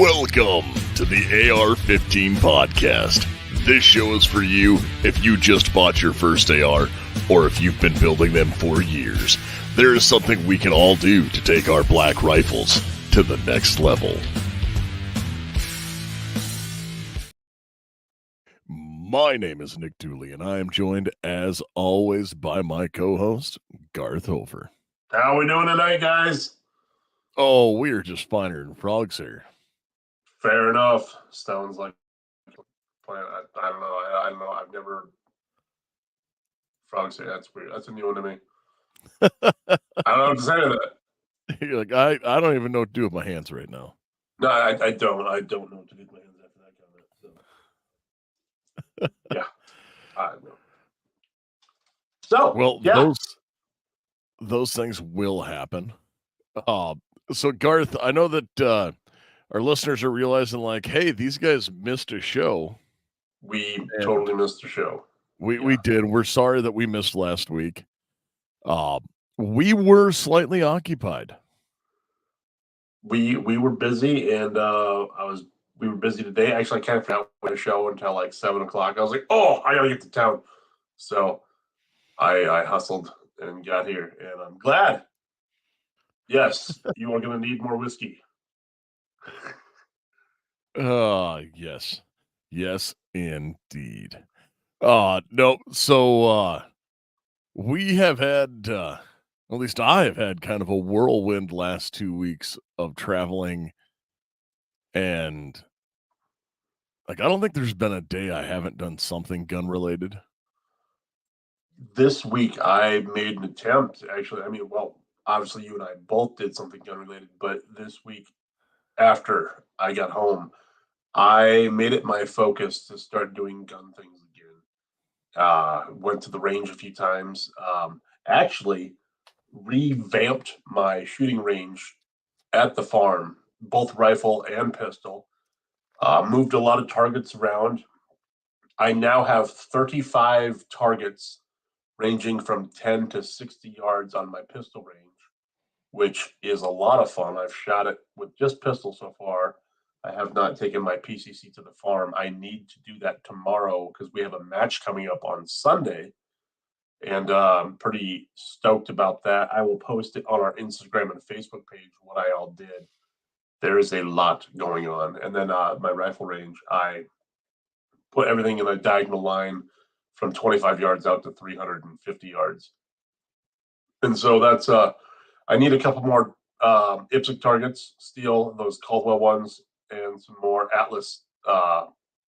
Welcome to the AR-15 podcast. This show is for you if you just bought your first AR or if you've been building them for years. There is something we can all do to take our black rifles to the next level. My name is Nick Dooley, and I am joined, as always, by my co-host, Garth Hofer. How we doing tonight, guys? Oh, we are just finer than frogs here. Fair enough. Sounds like plan. I don't know. I don't know. I've never frogs say that's weird. That's a new one to me. I don't know what to say to that. You're like, I don't even know what to do with my hands right now. No, I don't. I don't know what to do with my hands after that comment. So. Yeah, I know. So well, yeah. those things will happen. So Garth, I know that our listeners are realizing, like, hey, these guys missed a show. We totally missed the show. We did. We're sorry that we missed last week. We were slightly occupied. We were busy, and we were busy today. Actually, I can't forget the show until like 7 o'clock. I was like, oh, I gotta get to town. So I hustled and got here, and I'm glad. Yes, you are going to need more whiskey. Yes. Yes, indeed. No, so we have had, at least I have had kind of a whirlwind last 2 weeks of traveling, and like, I don't think there's been a day I haven't done something gun related. This week I made an attempt, actually. I mean, well, obviously you and I both did something gun related, but this week after I got home, I made it my focus to start doing gun things again. Went to the range a few times. Actually revamped my shooting range at the farm, both rifle and pistol. Moved a lot of targets around. I now have 35 targets ranging from 10 to 60 yards on my pistol range, which is a lot of fun. I've shot it with just pistol so far. I have not taken my PCC to the farm. I need to do that tomorrow because we have a match coming up on Sunday, and I'm pretty stoked about that. I will post it on our Instagram and Facebook page, what I all did. There is a lot going on. And then my rifle range, I put everything in a diagonal line from 25 yards out to 350 yards. And so that's, I need a couple more IPSC targets, steel, those Caldwell ones, and some more Atlas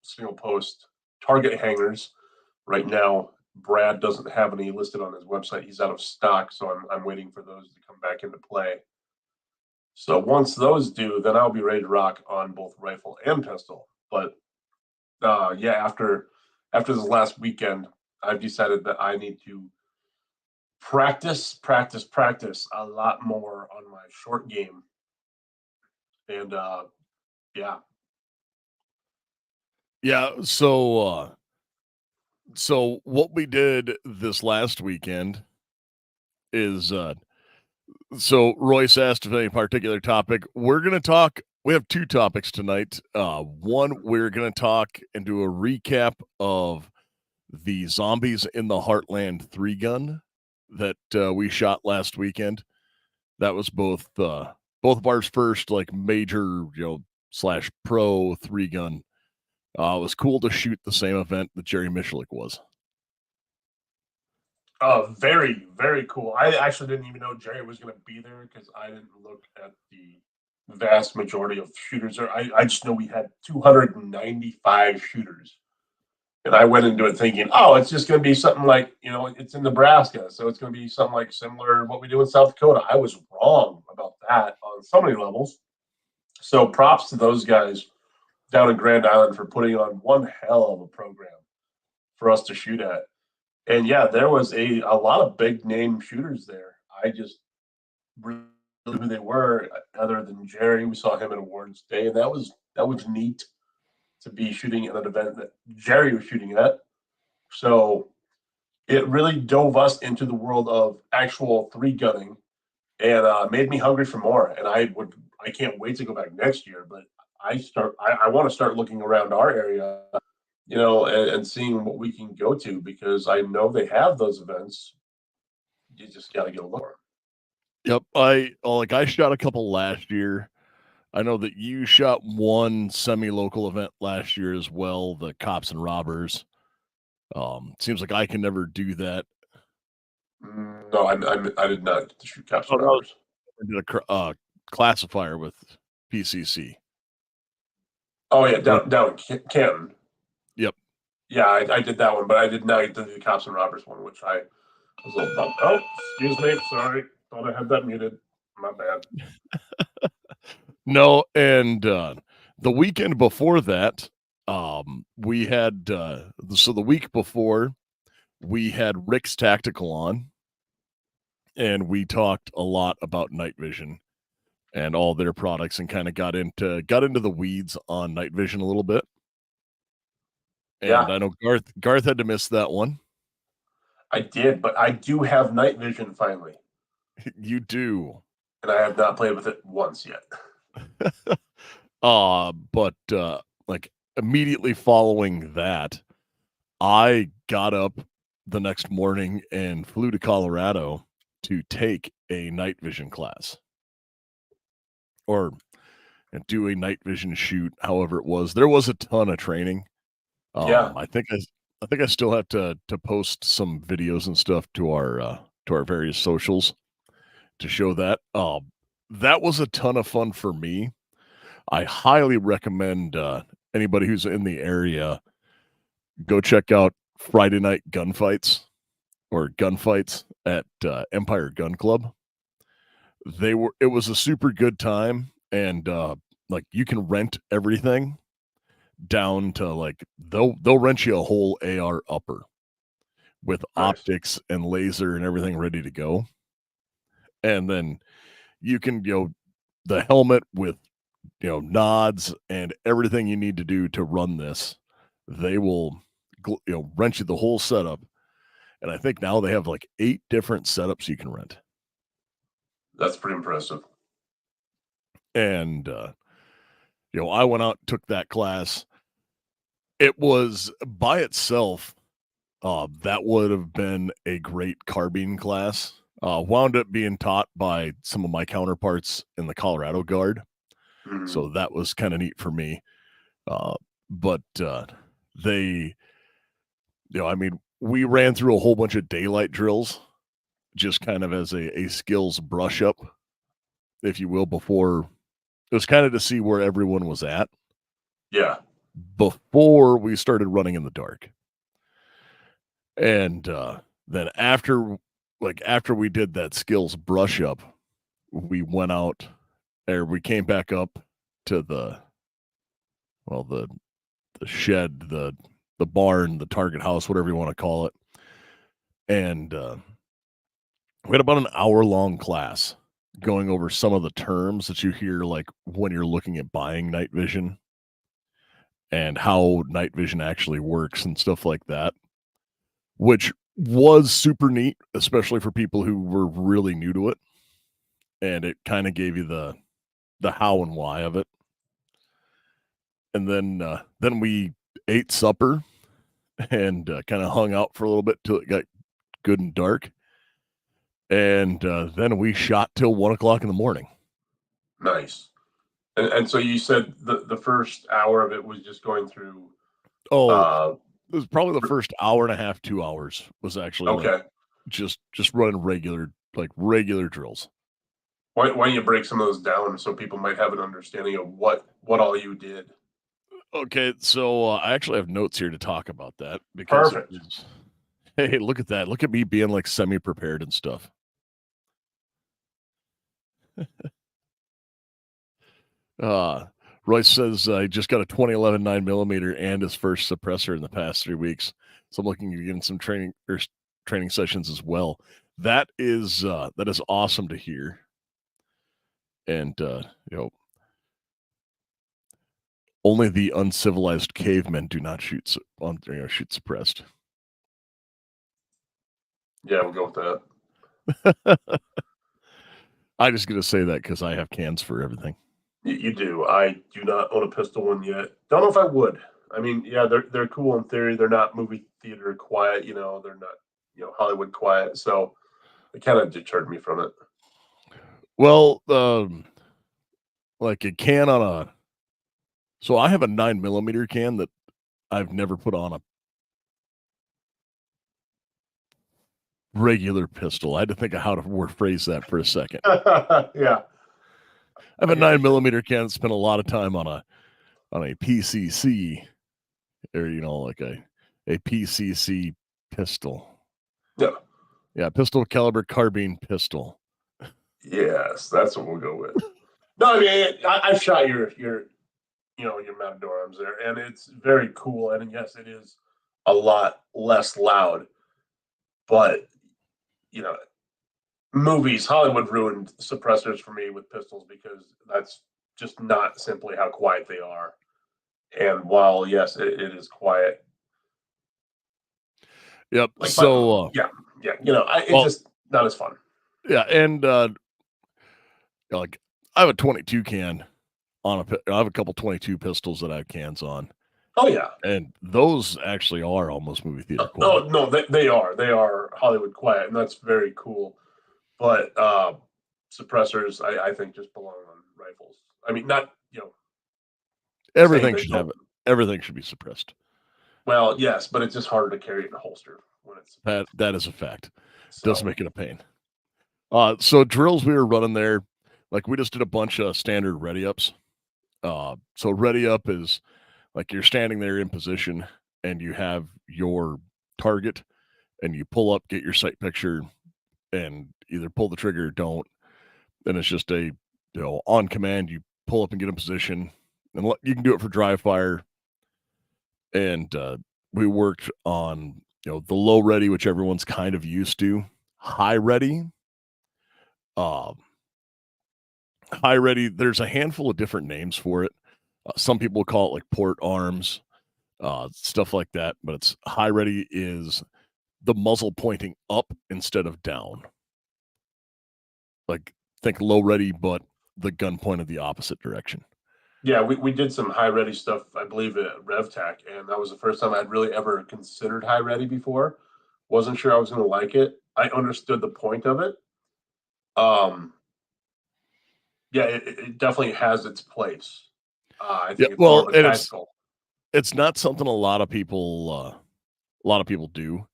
single post target hangers. Right now, Brad doesn't have any listed on his website. He's out of stock, so I'm waiting for those to come back into play. So once those do, then I'll be ready to rock on both rifle and pistol. But yeah, after this last weekend, I've decided that I need to practice a lot more on my short game. And yeah. Yeah, so what we did this last weekend is so Royce asked if any particular topic. We're going to talk. We have two topics tonight. One, we're going to talk and do a recap of the Zombies in the Heartland 3-gun that we shot last weekend. That was both of ours first, like, major, / pro 3-gun. It was cool to shoot the same event that Jerry Michalik was. Very, very cool. I actually didn't even know Jerry was going to be there because I didn't look at the vast majority of shooters there. I just know we had 295 shooters. And I went into it thinking, oh, it's just going to be something like, it's in Nebraska, so it's going to be something like similar to what we do in South Dakota. I was wrong about that on so many levels. So props to those guys down in Grand Island for putting on one hell of a program for us to shoot at. And yeah, there was a lot of big name shooters there. I just really knew who they were other than Jerry. We saw him at Awards Day, and that was neat to be shooting at an event that Jerry was shooting at. So it really dove us into the world of actual 3-gunning and made me hungry for more. And I can't wait to go back next year, but I want to start looking around our area, and seeing what we can go to because I know they have those events. You just got to go look for Yep, I shot a couple last year. I know that you shot one semi-local event last year as well, the Cops and Robbers. Seems like I can never do that. them. No, I did not get to shoot cops Oh, and that was robbers. did a classifier with PCC. Oh yeah, Like, down in Canton. yep. Yeah, I did that one, but I did not get to do the cops and robbers one, which I was a little bummed. Oh, excuse me, sorry, thought I had that muted. My bad. No, and the weekend before that, we had so the week before we had Rick's Tactical on, and we talked a lot about night vision and all their products, and kind of got into the weeds on night vision a little bit. And Yeah, I know Garth had to miss that one. I did, but I do have night vision finally, You do. and I have not played with it once yet. But like immediately following that, I got up the next morning and flew to Colorado to take a night vision class or do a night vision shoot, however it was. There was a ton of training. Yeah, I think I still have to post some videos and stuff to our various socials to show that. That was a ton of fun for me. I highly recommend anybody who's in the area go check out Friday night gunfights or gunfights at Empire Gun Club. It was a super good time, and like you can rent everything down to like they'll rent you a whole AR upper with nice. optics and laser and everything ready to go. And then you can the helmet with nods and everything you need to do to run this. They will rent you the whole setup. And I think now they have like 8 different setups you can rent. That's pretty impressive. And I went out, took that class. It was by itself, that would have been a great carbine class. Wound up being taught by some of my counterparts in the Colorado Guard. Mhm. So that was kind of neat for me. But they, I mean, we ran through a whole bunch of daylight drills just kind of as a skills brush up, if you will, before it was kind of to see where everyone was at Yeah, before we started running in the dark. And then after we did that skills brush up, we went out or we came back up to well the shed, the barn, the target house, whatever you want to call it. And we had about an hour long class going over some of the terms that you hear like when you're looking at buying night vision and how night vision actually works and stuff like that, which was super neat, especially for people who were really new to it. And it kind of gave you the how and why of it. And then we ate supper and kind of hung out for a little bit till it got good and dark. And then we shot till 1 o'clock in the morning. nice. And so you said the first hour of it was just going through. Oh, Uh, it was probably the first hour and a half, 2 hours was actually like okay. just running regular drills. Why don't you break some of those down so people might have an understanding of what all you did? Okay, so I actually have notes here to talk about that because it Perfect. was. Hey, look at that! Look at me being like semi prepared and stuff. Uh, Royce says he just got a 2011 9mm and his first suppressor in the past 3 weeks. So I'm looking to get in some training sessions as well. That is awesome to hear. And only the uncivilized cavemen do not shoot suppressed. Yeah, we'll go with that. I just gonna say that because I have cans for everything. You do. I do not own a pistol one yet. Don't know if I would. I mean, yeah, they're cool in theory. They're not movie theater quiet. They're not Hollywood quiet. So it kind of deterred me from it. Well, like a can on a so I have a 9mm can that I've never put on a regular pistol. I had to think of how to phrase that for a second. Yeah, I have I a get what you're saying. 9mm can that spent a lot of time on a PCC or like a PCC pistol. Yeah. Yeah, pistol caliber carbine pistol. Yes, that's what we'll go with. No, I mean, I've shot your Matador arms there, and it's very cool. And yes, it is a lot less loud, but you know, movies, Hollywood ruined suppressors for me with pistols because that's just not simply how quiet they are. And while yes, it is quiet, Yep. like but So yeah, yeah, it's well, just not as fun. yeah, and like I have a 22 can I have a couple 22 pistols that I have cans on. Oh yeah. And those actually are almost movie theater quiet. Oh no, they are Hollywood quiet, and that's very cool. But suppressors, I think, just belong on rifles. I mean, not saying Everything they should have don't. it. Everything should be suppressed. Well, yes, but it's just harder to carry it in a holster when it's suppressed. That is a fact. Does So make it a pain. So drills we were running there, like we just did a bunch of standard ready ups. So ready up is like you're standing there in position and you have your target and you pull up, get your sight picture, and either pull the trigger or don't. And it's just on command, you pull up and get in position. And you can do it for dry fire. And we worked on the low ready, which everyone's kind of used to. High ready, um, high ready. There's a handful of different names for it. Some people call it like port arms, stuff like that. But it's high ready is the muzzle pointing up instead of down. Like think low ready, but the gun pointed the opposite direction. yeah, we did some high ready stuff, I believe, at RevTech, and that was the first time I'd really ever considered high ready before. Wasn't sure I was going to like it. I understood the point of it. Um, yeah, it definitely has its place. I Yeah, think it's more well, of a and tactical. it's not something a lot of people do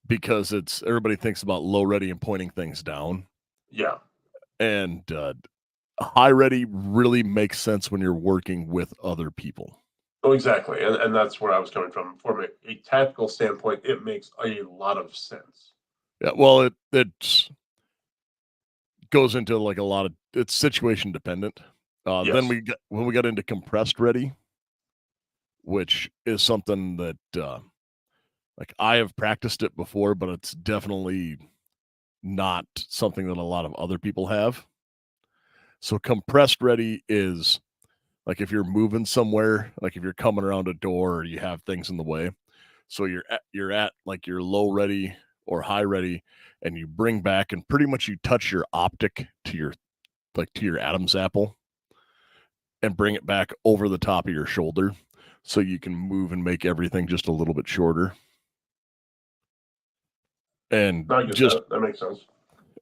because it's everybody thinks about low ready and pointing things down, Yeah. and high ready really makes sense when you're working with other people. Oh, exactly, and that's where I was coming from. From a tactical standpoint, it makes a lot of sense. Yeah, well, it goes into like a lot of it's situation dependent. Then Yes. when we got into compressed ready, which is something that like I have practiced it before, but it's definitely not something that a lot of other people have. So compressed ready is like if you're moving somewhere, like if you're coming around a door or you have things in the way. So you're at like your low ready or high ready and you bring back and pretty much you touch your optic to your Adam's apple and bring it back over the top of your shoulder so you can move and make everything just a little bit shorter. And I get just that. That makes sense.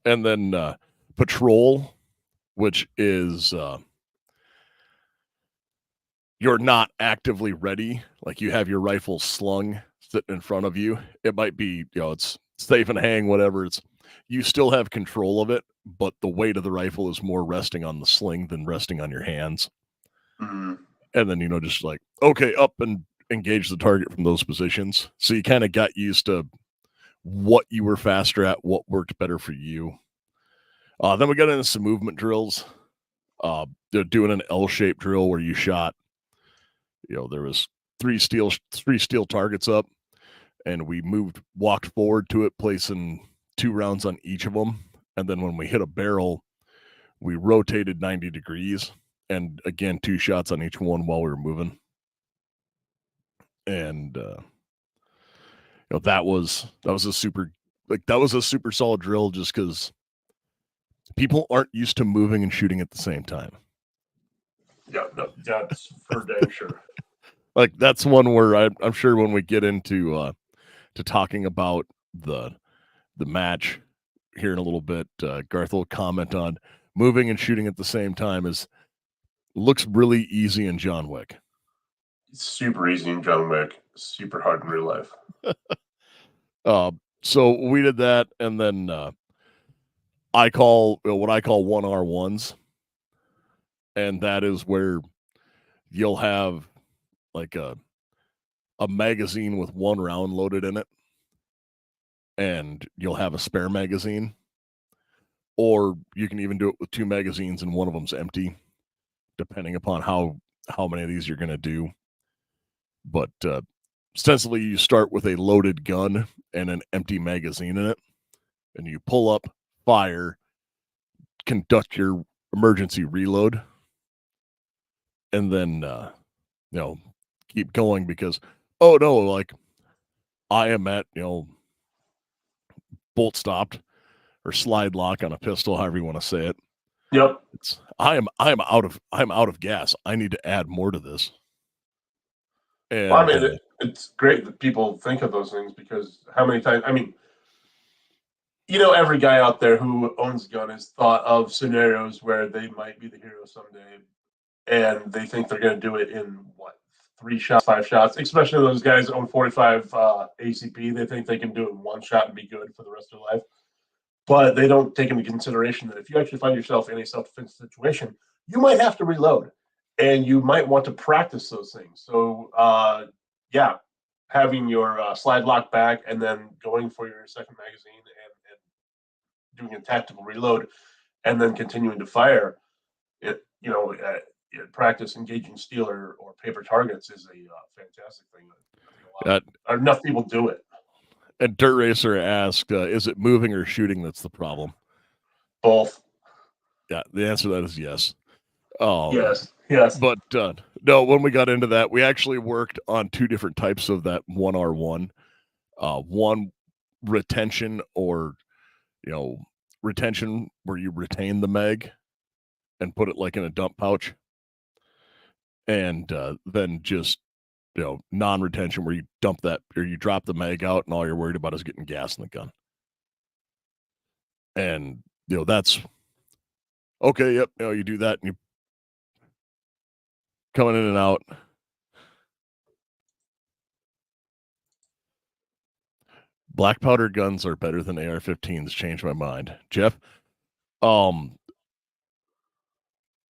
and then patrol, which is you're not actively ready, like you have your rifle slung sitting in front of you. It might be, it's safe and hang, whatever. It's you still have control of it, but the weight of the rifle is more resting on the sling than resting on your hands. Mm, And then, just like, okay, up and engage the target from those positions. So you kind of got used to what you were faster at, what worked better for you. Then we got into some movement drills. They're doing an L-shaped drill where you shot, there was three steel targets up, and we walked forward to it, placing 2 rounds on each of them. And then when we hit a barrel, we rotated 90 degrees, and again 2 shots on each one while we were moving. And that was a super solid drill just because people aren't used to moving and shooting at the same time. Yeah, no, that's for dang sure. Like that's one where I'm sure when we get into to talking about the match here in a little bit, Garth will comment on moving and shooting at the same time is looks really easy in John Wick. It's super easy in John Wick, super hard in real life. So we did that, and then I call what I call 1R1s, and that is where you'll have like a magazine with one round loaded in it, and you'll have a spare magazine, or you can even do it with two magazines and one of them's empty, depending upon how many of these you're going to do. But ostensibly, you start with a loaded gun and an empty magazine in it, and you pull up, fire, conduct your emergency reload, and then keep going because oh no, like I am at bolt stopped or slide lock on a pistol, however you want to say it. Yep. It's I'm out of gas. I need to add more to this. Well, I And mean, it's great that people think of those things because how many times? I mean, every guy out there who owns a gun has thought of scenarios where they might be the hero someday, and they think they're going to do it in what 3 shots, 5 shots. Especially those guys that own 45 ACP, they think they can do it in one shot and be good for the rest of their life. But they don't take into consideration that if you actually find yourself in a self-defense situation, you might have to reload, and you might want to practice those things. So, yeah, having your slide lock back and then going for your second magazine and doing a tactical reload and then continuing to fire, it practice engaging steel or paper targets is a fantastic thing. I think enough people do it. And Dirt Racer asked, is it moving or shooting that's the problem? Both. Yeah, the answer to that is yes. Yes. But no, when we got into that, we actually worked on two different types of that 1R1. One retention or retention where you retain the mag and put it like in a dump pouch, and then just non-retention where you dump that or you drop the mag out and all you're worried about is getting gas in the gun. And that's okay. Yep, you do that and you coming in and out. Black powder guns are better than AR-15s. Changed my mind, Jeff.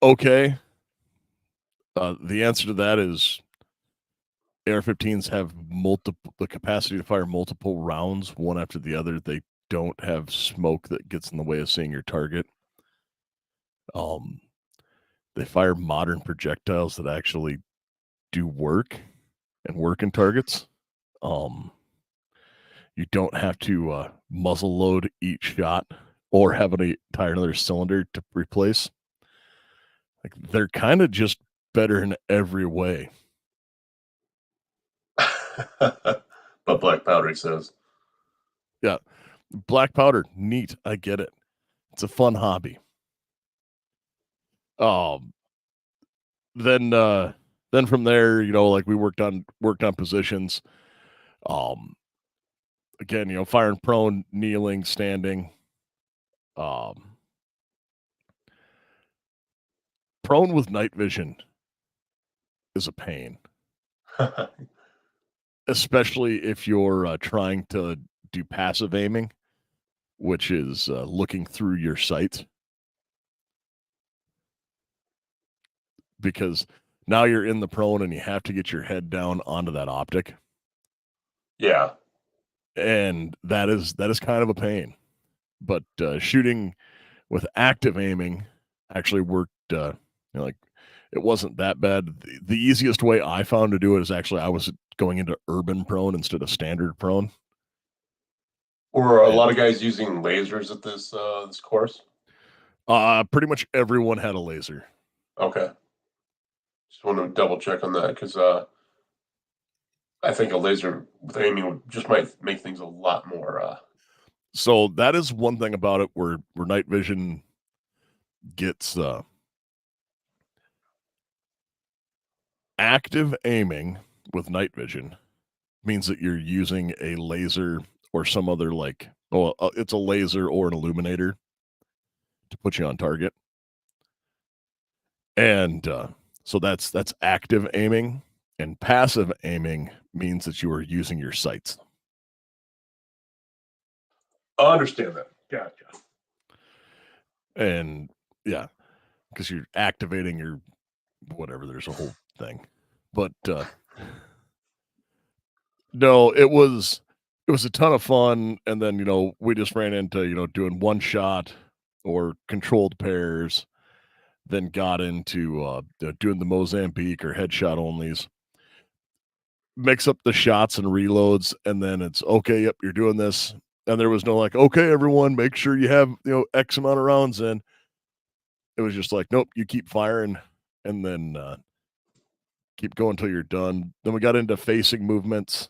Okay. The answer to that is AR-15s have the capacity to fire multiple rounds, one after the other. They don't have smoke that gets in the way of seeing your target. They fire modern projectiles that actually do work and work in targets. You don't have to muzzle load each shot or have an entire another cylinder to replace. Like they're kind of just better in every way. But black powder, he says. Yeah, black powder, neat. I get it. It's a fun hobby. Then from there, like we worked on positions. Again, firing prone, kneeling, standing. Prone with night vision is a pain, especially if you're trying to do passive aiming, which is looking through your sights. Because now you're in the prone and you have to get your head down onto that optic. Yeah. And that is kind of a pain. But shooting with active aiming actually worked like it wasn't that bad. The easiest way I found to do it is actually I was going into urban prone instead of standard prone. Were a lot of guys using lasers at this course? Pretty much everyone had a laser. Okay. Just want to double check on that because I think a laser with aiming just might make things a lot more. So that is one thing about it where night vision gets active aiming with night vision means that you're using a laser or some other it's a laser or an illuminator to put you on target. And so that's active aiming, and passive aiming means that you are using your sights. I understand that. Gotcha. And yeah, because you're activating your whatever. There's a whole thing, but no, it was a ton of fun. And then we just ran into doing one shot or controlled pairs. Then got into doing the Mozambique or headshot onlys. Mix up the shots and reloads, and then it's okay. Yep, you're doing this. And there was no like, okay, everyone, make sure you have X amount of rounds in. It was just like, nope, you keep firing, and then keep going until you're done. Then we got into facing movements,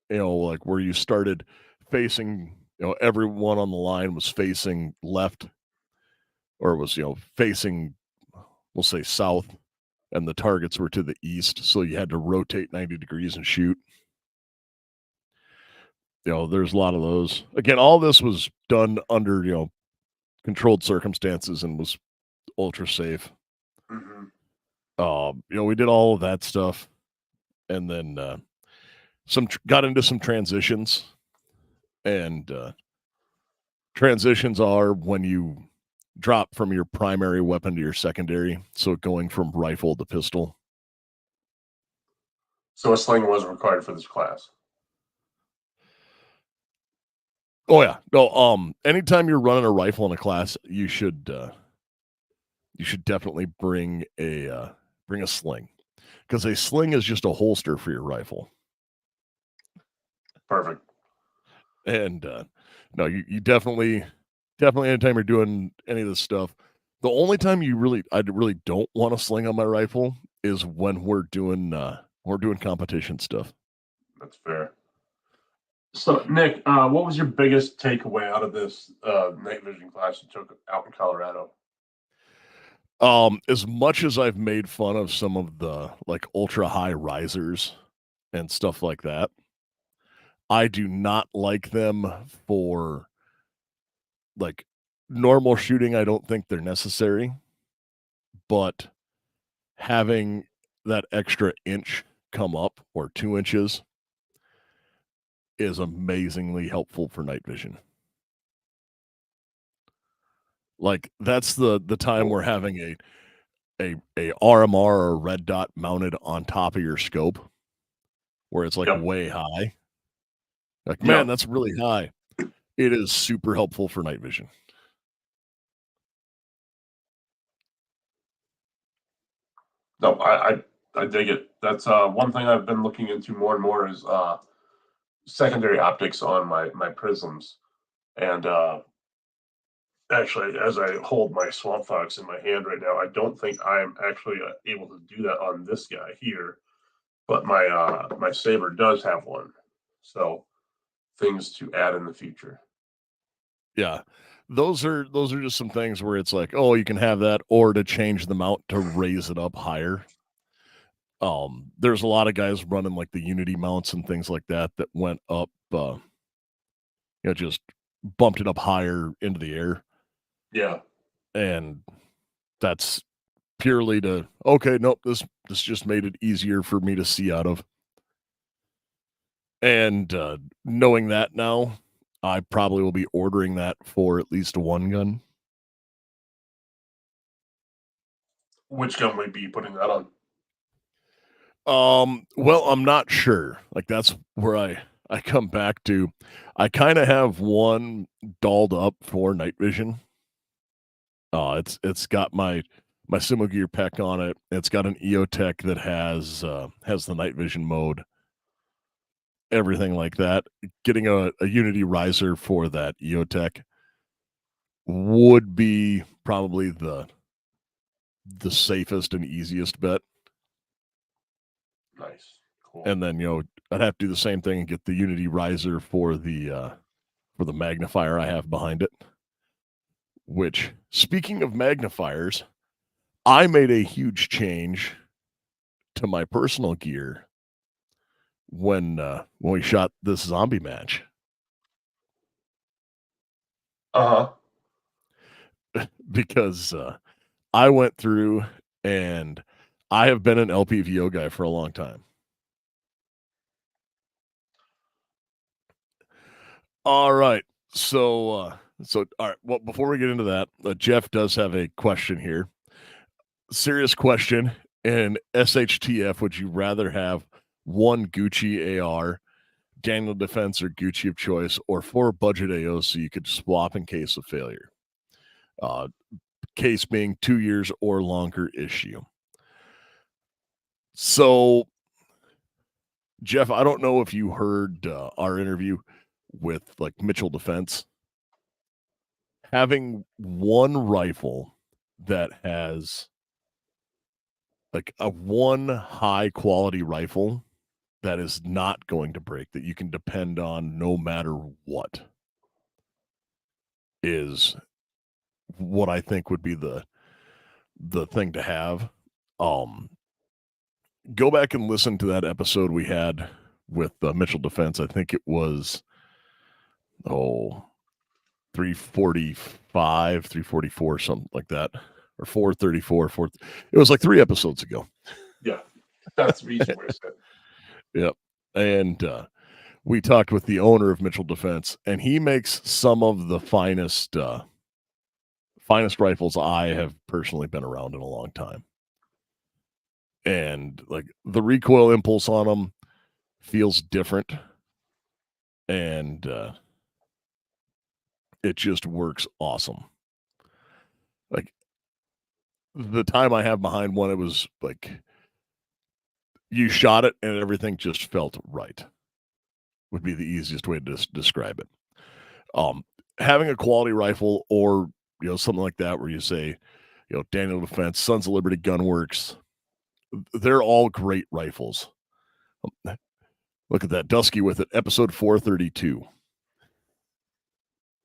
like where you started facing, everyone on the line was facing left, or was facing, we'll say south, and the targets were to the east, so you had to rotate 90 degrees and shoot. There's a lot of those. Again, all this was done under, controlled circumstances and was ultra safe. Mm-hmm. We did all of that stuff, and then got into some transitions, and transitions are when you drop from your primary weapon to your secondary, so going from rifle to pistol. So a sling wasn't required for this class. Oh yeah, no. Anytime you're running a rifle in a class, you should definitely bring a sling, because a sling is just a holster for your rifle. Perfect. And no, you definitely anytime you're doing any of this stuff, the only time I really don't want a sling on my rifle is when we're doing competition stuff. That's fair. So, Nick, what was your biggest takeaway out of this night vision class you took out in Colorado? As much as I've made fun of some of the like ultra high risers and stuff like that, I do not like them for like normal shooting. I don't think they're necessary, but having that extra inch come up or 2 inches is amazingly helpful for night vision. Like that's the time we're having a RMR or red dot mounted on top of your scope where it's like Yep. way high. Like, man, Yep. that's really high. It is super helpful for night vision. No, I dig it. That's one thing I've been looking into more and more is secondary optics on my prisms. And actually, as I hold my Swamp Fox in my hand right now, I don't think I'm actually able to do that on this guy here, but my Saber does have one. So things to add in the future. Yeah. Those are just some things where it's like, oh, you can have that, or to change the mount to raise it up higher. There's a lot of guys running like the Unity mounts and things like that went up, just bumped it up higher into the air. Yeah. And that's purely to, okay, nope, this just made it easier for me to see out of. And knowing that now, I probably will be ordering that for at least one gun. Which gun would be putting that on? Well, I'm not sure. Like that's where I come back to. I kind of have one dolled up for night vision. It's got my Simo Gear Peck on it. It's got an EOTech that has the night vision mode, everything like that. Getting a Unity riser for that EOTech would be probably the safest and easiest bet. Nice. Cool. And then I'd have to do the same thing and get the Unity riser for the magnifier I have behind it. Which, speaking of magnifiers, I made a huge change to my personal gear when we shot this zombie match. Because I went through and I have been an LPVO guy for a long time. All right. So all right. Well, before we get into that, Jeff does have a question here. Serious question. In SHTF, would you rather have one Gucci AR, Daniel Defense, or Gucci of choice, or 4 budget AOs so you could swap in case of failure? Case being 2 years or longer issue. So, Jeff, I don't know if you heard our interview with like Mitchell Defense. Having one rifle that has like a one high quality rifle that is not going to break, that you can depend on no matter what, is what I think would be the thing to have. Go back and listen to that episode we had with Mitchell Defense. I think it was 345, 344, something like that, or 434. It was like 3 episodes ago. Yeah, that's reasonable. Yep. And we talked with the owner of Mitchell Defense, and he makes some of the finest rifles I have personally been around in a long time. And like the recoil impulse on them feels different, and it just works awesome. Like the time I have behind one, it was like you shot it and everything just felt right. Would be the easiest way to describe it. Having a quality rifle, or something like that, where you say, Daniel Defense, Sons of Liberty Gunworks, they're all great rifles. Look at that, Dusky with it, episode 432.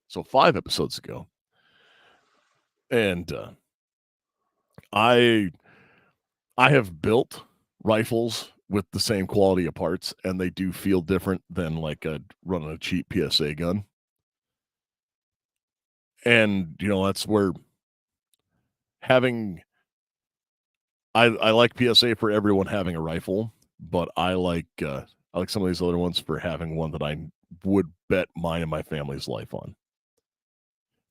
So 5 episodes ago. And I have built rifles with the same quality of parts, and they do feel different than like running a cheap PSA gun. And that's where having I like PSA for everyone having a rifle, but I like some of these other ones for having one that I would bet mine and my family's life on.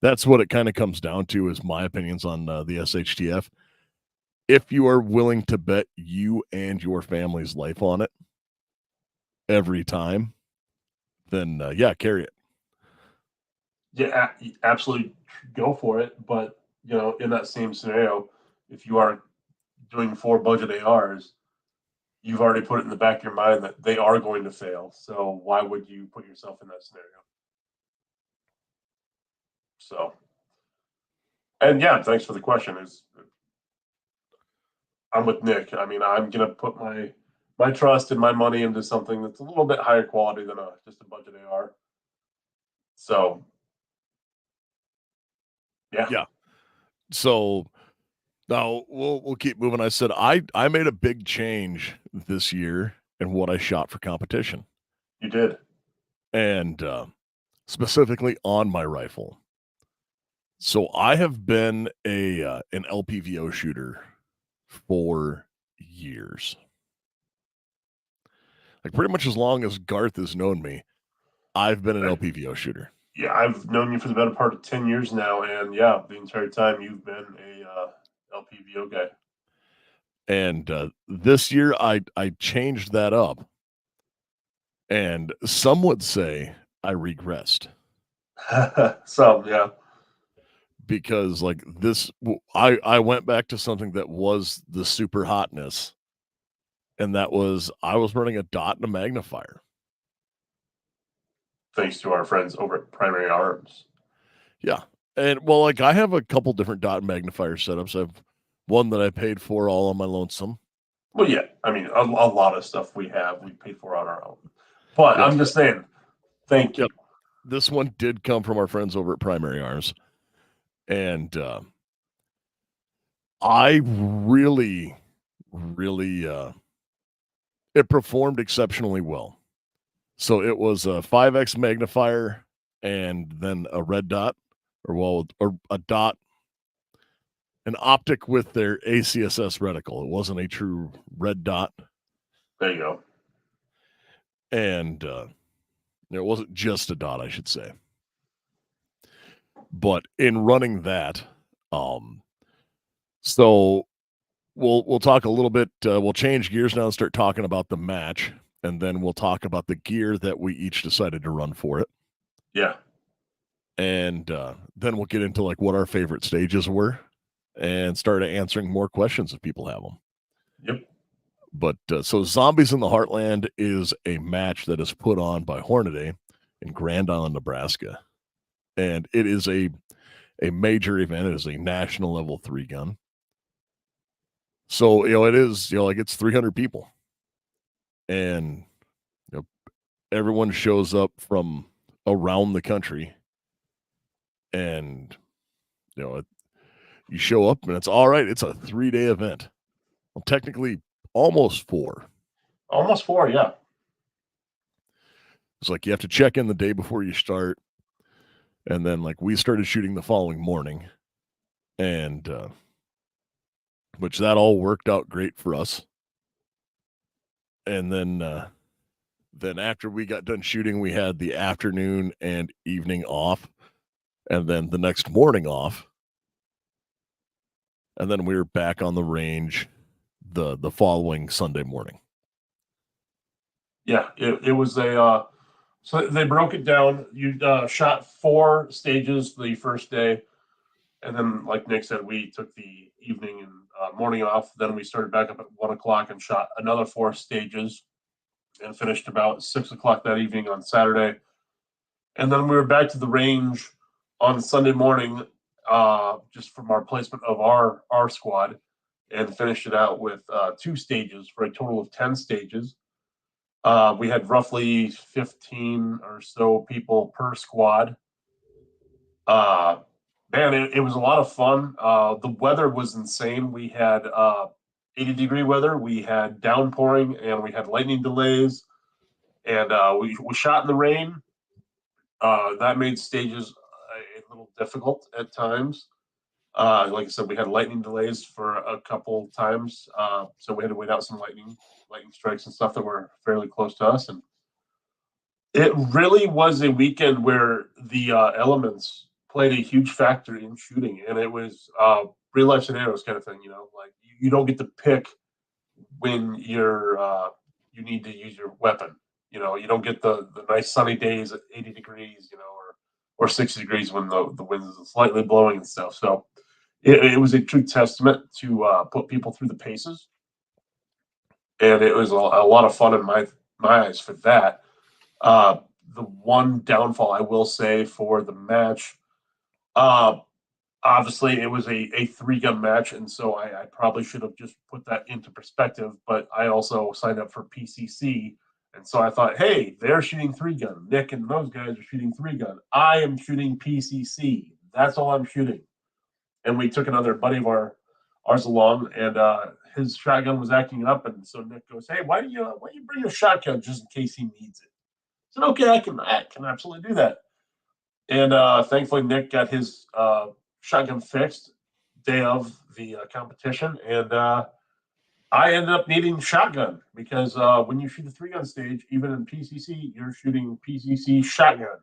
That's what it kind of comes down to, is my opinions on the SHTF. If you are willing to bet you and your family's life on it every time, then yeah, carry it. Yeah, absolutely, go for it. But in that same scenario, if you are doing 4 budget ARs, you've already put it in the back of your mind that they are going to fail. So why would you put yourself in that scenario? So, and yeah, thanks for the question. I'm with Nick. I mean, I'm gonna put my trust and my money into something that's a little bit higher quality than just a budget AR. So, yeah. So now we'll keep moving. I said I made a big change this year in what I shot for competition. You did. And specifically on my rifle. So I have been an LPVO shooter for years. Like pretty much as long as Garth has known me, I've been an LPVO shooter. Yeah, I've known you for the better part of 10 years now, and yeah, the entire time you've been a LPVO guy. And this year I changed that up. And some would say I regressed. So, yeah. Because like this, I went back to something that was the super hotness, and that was I was running a dot and a magnifier. Thanks to our friends over at Primary Arms. Yeah, and well, like I have a couple different dot and magnifier setups. I have one that I paid for all on my lonesome. Well, yeah, I mean, a lot of stuff we paid for on our own. But Yep. I'm just saying, thank you. Yep. This one did come from our friends over at Primary Arms, and I really it performed exceptionally well. So it was a 5x magnifier and then a red dot, or a dot, an optic with their ACSS reticle. It wasn't a true red dot, There you go. and it wasn't just a dot, I should say. But in running that, so we'll talk a little bit. We'll change gears now and start talking about the match, and then we'll talk about the gear that we each decided to run for it. Yeah. And then we'll get into like what our favorite stages were, and start answering more questions if people have them. Yep. But so Zombies in the Heartland is a match that is put on by Hornady in Grand Island, Nebraska, and it is a major event. It is a national level 3 gun. So, it is, like it's 300 people, and everyone shows up from around the country, and you show up and it's all right. It's a 3-day event. Well, technically almost 4. Almost 4, yeah. It's like you have to check in the day before you start, and then like we started shooting the following morning, and which that all worked out great for us. And then after we got done shooting, we had the afternoon and evening off, and then the next morning off, and then we were back on the range the following Sunday morning. Yeah, it was a so they broke it down. You shot 4 stages the first day, and then like Nick said, we took the evening and morning off. Then we started back up at 1 o'clock and shot another 4 stages, and finished about 6 o'clock that evening on Saturday. And then we were back to the range on Sunday morning, just from our placement of our squad, and finished it out with 2 stages for a total of 10 stages. We had roughly 15 or so people per squad. Man, it was a lot of fun. The weather was insane. We had 80-degree weather, we had downpouring, and we had lightning delays. And we shot in the rain. That made stages a little difficult at times. Like I said, we had lightning delays for a couple times, so we had to wait out some lightning strikes and stuff that were fairly close to us. And it really was a weekend where the elements played a huge factor in shooting, and it was real life scenarios kind of thing. Like you don't get to pick when you need to use your weapon. You don't get the nice sunny days at 80 degrees, or 60 degrees when the wind is slightly blowing and stuff. So it was a true testament to put people through the paces, and it was a lot of fun in my eyes for that. The one downfall I will say for the match, uh, obviously it was a 3-gun match, and so I probably should have just put that into perspective. But I also signed up for PCC, and so I thought, hey, they're shooting 3-gun. Nick and those guys are shooting 3-gun. I am shooting PCC. That's all I'm shooting. And we took another buddy of ours along, and his shotgun was acting up, and so Nick goes, "Hey, why do you bring your shotgun just in case he needs it?" I said, "Okay, I can absolutely do that." And thankfully, Nick got his shotgun fixed day of the competition, and I ended up needing shotgun because when you shoot a 3-gun stage, even in PCC, you're shooting PCC shotgun,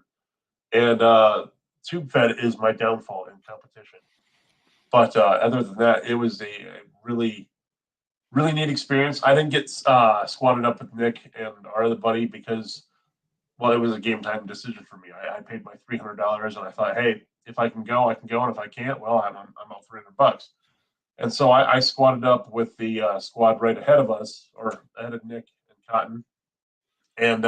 and tube fed is my downfall in competition. But other than that, it was a really really neat experience. I didn't get squatted up with Nick and our other buddy because, well, it was a game time decision for me. I paid my $300, and I thought, hey, if I can go, I can go, and if I can't, well, I'm out $300. And so I squatted up with the squad right ahead of us, or ahead of Nick and Cotton, and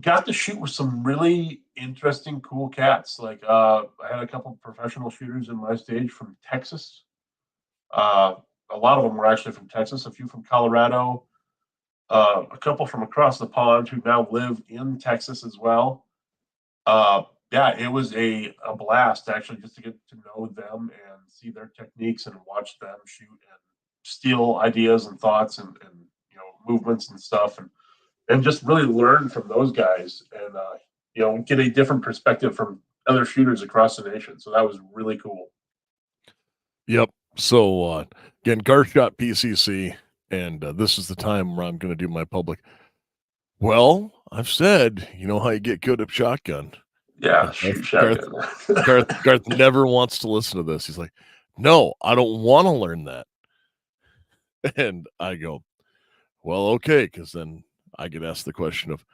got to shoot with some really interesting, cool cats. Like I had a couple of professional shooters in my stage from Texas. A lot of them were actually from Texas, a few from Colorado, a couple from across the pond who now live in Texas as well. Yeah, it was a blast actually just to get to know them and see their techniques and watch them shoot and steal ideas and thoughts and movements and stuff, and just really learn from those guys, and get a different perspective from other shooters across the nation. So that was really cool. Yep. So again, Garth shot PCC, and this is the time where I'm going to do my public. Well, I've said, you know how you get good at shotgun. Yeah, And shoot shotgun. Garth never wants to listen to this. He's like, no, I don't want to learn that. And I go, well, okay, because then I get asked the question of,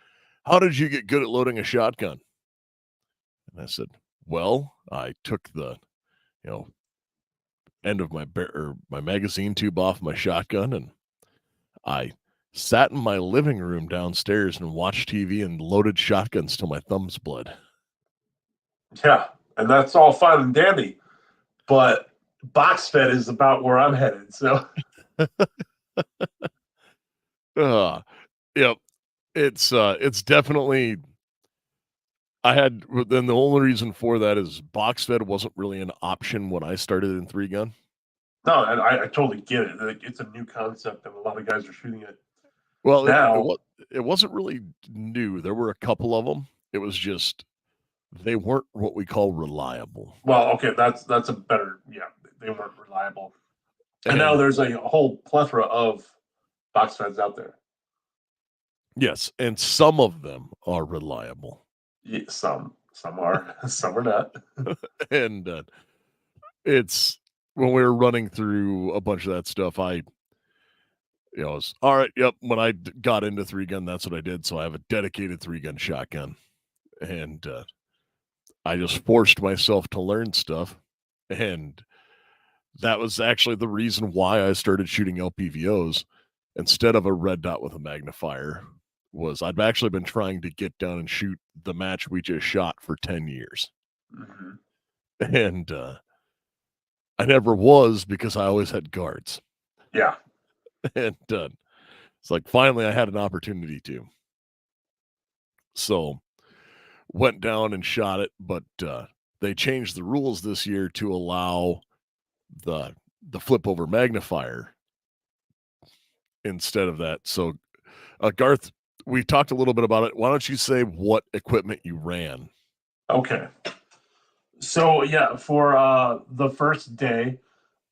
how did you get good at loading a shotgun? And I said, well, I took the, end of my magazine tube off my shotgun, and I sat in my living room downstairs and watched TV and loaded shotguns till my thumbs bled. Yeah, and that's all fine and dandy, but box fed is about where I'm headed. So, Yep, it's definitely. Then the only reason for that is box fed wasn't really an option when I started in 3-gun. no, and I totally get it. Like, it's a new concept, and a lot of guys are shooting it Well, now. it wasn't really new. There were a couple of them. It was just they weren't what we call reliable. Well, okay, that's a better. Yeah, they weren't reliable, and now there's a whole plethora of box feds out there. Yes, and some of them are reliable. Yeah, some are, some are not. And it's when we were running through a bunch of that stuff, I was all right. Yep. When I got into 3-gun, that's what I did. So I have a dedicated 3-gun shotgun, and I just forced myself to learn stuff, and that was actually the reason why I started shooting LPVOs instead of a red dot with a magnifier. Was I've actually been trying to get down and shoot the match we just shot for 10 years. Mm-hmm. And I never was because I always had guards. Yeah. And it's like finally I had an opportunity to. So went down and shot it, but they changed the rules this year to allow the flip over magnifier instead of that. So Garth, we talked a little bit about it. Why don't you say what equipment you ran? Okay. So yeah, for the first day,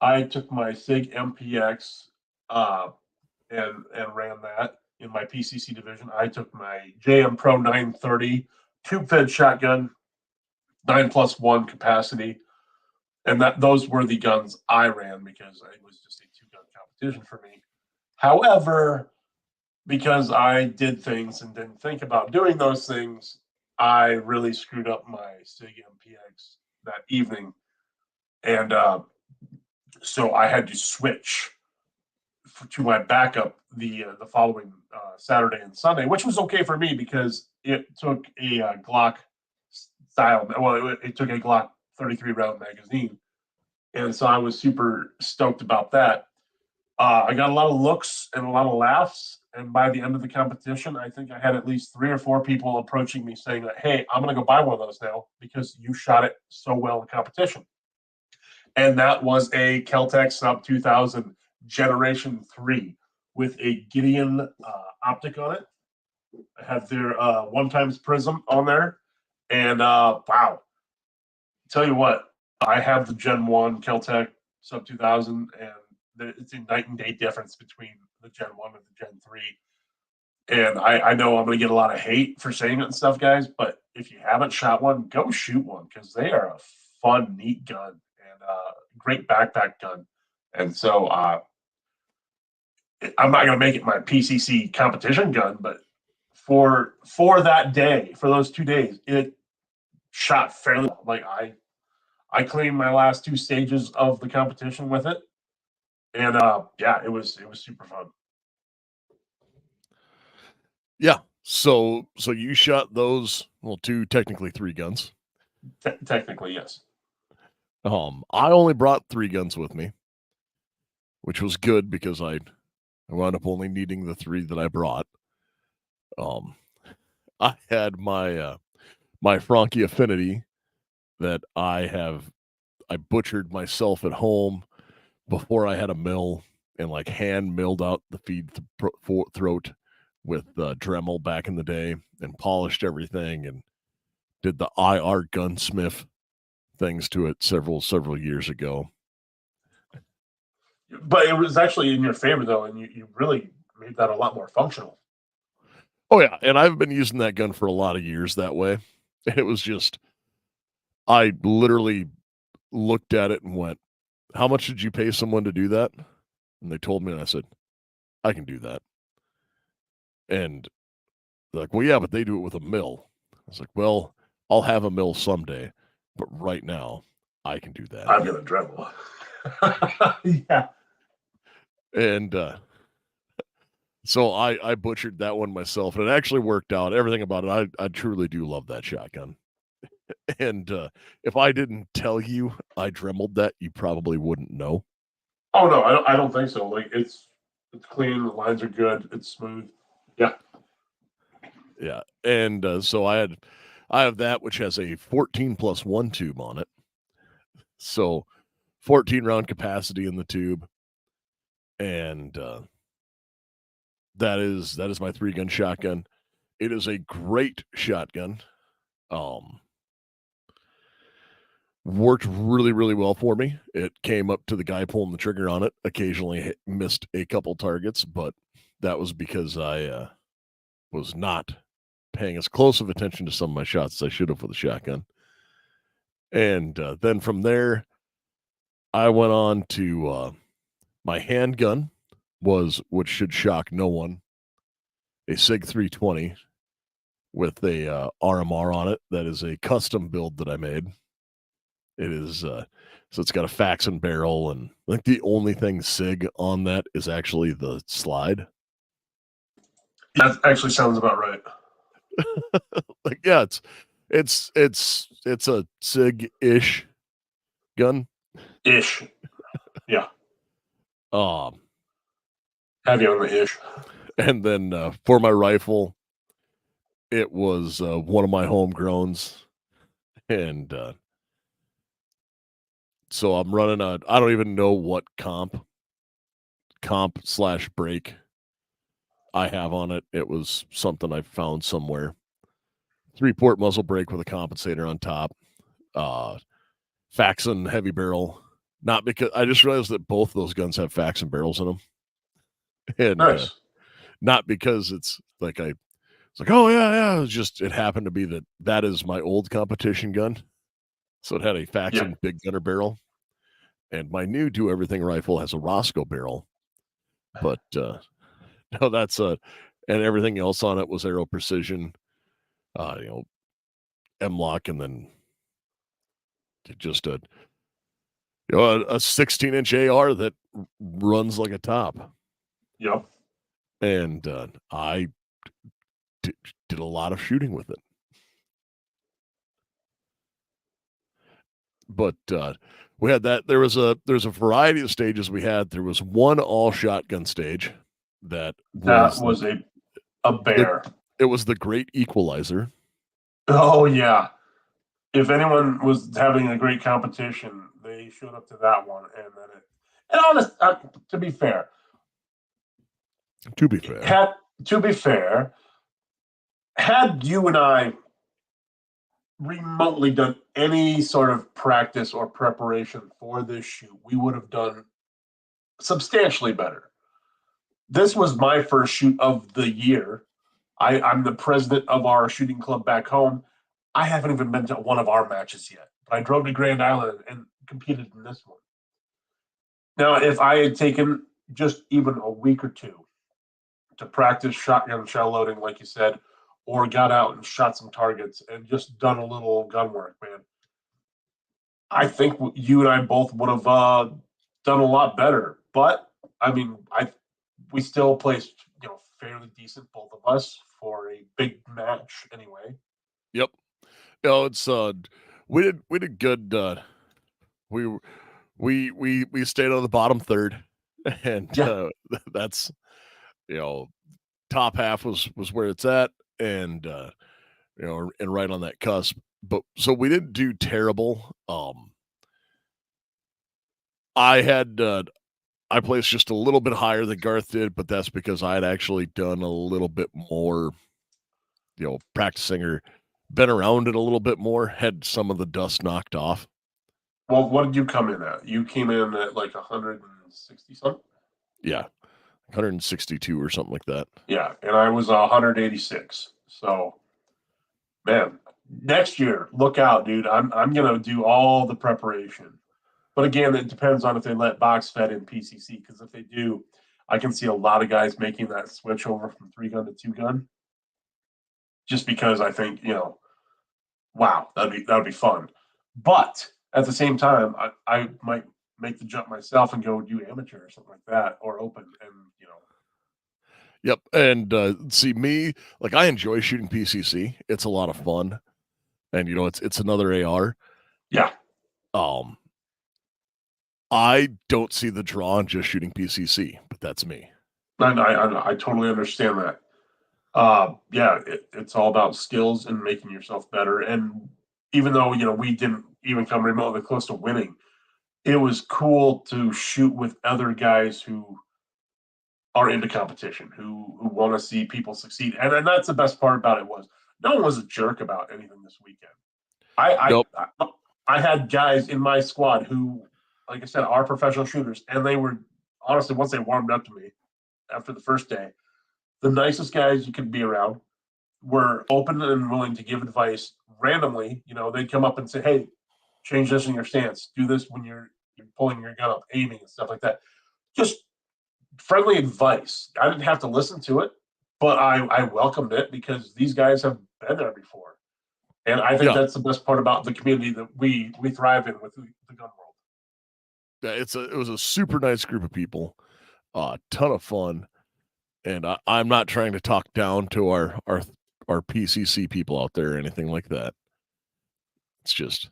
I took my SIG MPX and ran that in my PCC division. I took my JM Pro 930 tube fed shotgun, 9+1 capacity, and those were the guns I ran because it was just a 2-gun competition for me. However, because I did things and didn't think about doing those things, I really screwed up my SIG MPX that evening, and so I had to switch to my backup the following Saturday and Sunday, which was okay for me because it took a Glock style. Well, it took a Glock 33 round magazine, and so I was super stoked about that. I got a lot of looks and a lot of laughs, and by the end of the competition, I think I had at least 3 or 4 people approaching me saying that, "Hey, I'm going to go buy one of those now because you shot it so well in competition." And that was a Kel-Tec Sub 2000 Generation 3 with a Gideon optic on it. I had their one times prism on there. And wow, tell you what, I have the Gen 1 Kel-Tec Sub 2000, and it's a night and day difference between the Gen 1 and the Gen 3. And I know I'm going to get a lot of hate for saying it and stuff, guys, but if you haven't shot one, go shoot one because they are a fun, neat gun and great backpack gun. And so I'm not going to make it my PCC competition gun, but for that day, for those 2 days, it shot fairly well. Like I cleaned my last 2 stages of the competition with it, and yeah, it was super fun. Yeah. So you shot those, well, 2, technically 3 guns. Technically, yes. I only brought 3 guns with me, which was good because I wound up only needing the 3 that I brought. I had my my Franke Affinity that I butchered myself at home before I had a mill, and like hand milled out the feed throat with Dremel back in the day and polished everything and did the IR gunsmith things to it several years ago. But it was actually in your favor though, and you really made that a lot more functional. Oh yeah, and I've been using that gun for a lot of years that way. And it was just I literally looked at it and went, "How much did you pay someone to do that?" And they told me, and I said, "I can do that." And they're like, "Well, yeah, but they do it with a mill." I was like, "Well, I'll have a mill someday, but right now, I can do that." I've got a Dremel. Yeah. And so I butchered that one myself, and it actually worked out. Everything about it, I truly do love that shotgun. And if I didn't tell you I dremeled that, you probably wouldn't know. Oh no, I don't think so. Like it's clean, the lines are good, it's smooth. Yeah. Yeah, and so I have that which has a 14+1 tube on it, so 14 round capacity in the tube, and that is my 3-gun shotgun. It is a great shotgun. Worked really well for me. It came up to the guy pulling the trigger on it. Occasionally missed a couple targets, but that was because I was not paying as close of attention to some of my shots as I should have with a shotgun. And then from there, I went on to my handgun was, which should shock no one, a SIG 320 with a RMR on it. That is a custom build that I made. It is so it's got a Faxon barrel, and I think the only thing SIG on that is actually the slide. That actually sounds about right. Like, yeah, it's a SIG-ish gun. Ish. Yeah. Um, Heavy on the ish. and then for my rifle, it was one of my homegrowns, and so I'm running I don't even know what comp/break I have on it. It was something I found somewhere. 3-port muzzle brake with a compensator on top. Faxon heavy barrel. Not because I just realized that both those guns have Faxon barrels in them, and Nice. not because it's like it's like, oh yeah. It was just it happened to be that is my old competition gun, so it had a Faxon big gunner barrel, and my new do everything rifle has a Roscoe barrel, but no, that's and everything else on it was Aero Precision, M-Lock, and then just a 16-inch AR that runs like a top. Yep. And I did a lot of shooting with it. But we had that. There's a variety of stages we had. There was one all shotgun stage that was a bear. It was the great equalizer. Oh yeah. If anyone was having a great competition, they showed up to that one, and then it. And honest, to be fair, had you and I remotely done any sort of practice or preparation for this shoot, we would have done substantially better. This was my first shoot of the year. I'm the president of our shooting club back home. I haven't even been to one of our matches yet, but I drove to Grand Island and competed in this one. Now, if I had taken just even a week or two to practice shotgun shell loading, like you said, or got out and shot some targets and just done a little gun work, man, I think you and I both would have done a lot better. But I mean, we still placed fairly decent, both of us, for a big match anyway. Yep. It's we did good. We stayed on the bottom third, and that's top half was where it's at, and and right on that cusp. But so we didn't do terrible. I had I placed just a little bit higher than Garth did, but that's because I had actually done a little bit more, practicing or been around it a little bit more, had some of the dust knocked off. Well, what did you come in at? You came in at like 160 something? Yeah, 162 or something like that. Yeah, and I was 186. So, man, next year, look out, dude. I'm gonna do all the preparation. But again, it depends on if they let box fed in PCC. Because if they do, I can see a lot of guys making that switch over from 3 gun to 2 gun. Just because I think wow, that'd be fun. But at the same time, I might make the jump myself and go do amateur or something like that, or open, and Yep. And see me, like I enjoy shooting PCC. It's a lot of fun, and it's another AR. yeah. Um, I don't see the draw in just shooting PCC, but that's me. I totally understand that. Yeah, it's all about skills and making yourself better. And even though we didn't even come remotely close to winning, it was cool to shoot with other guys who are into competition, who want to see people succeed. And that's the best part about it was no one was a jerk about anything this weekend. I Nope. I, I had guys in my squad who, like I said, are professional shooters, and they were honestly once they warmed up to me after the first day, the nicest guys you could be around. Were open and willing to give advice randomly. They'd come up and say, "Hey, change this in your stance. Do this when you're pulling your gun up, aiming and stuff like that." Just friendly advice. I didn't have to listen to it, but I welcomed it because these guys have been there before, and I think Yeah. that's the best part about the community that we thrive in with the gun world. Yeah, it was a super nice group of people, a ton of fun, and I'm not trying to talk down to our PCC people out there or anything like that. It's just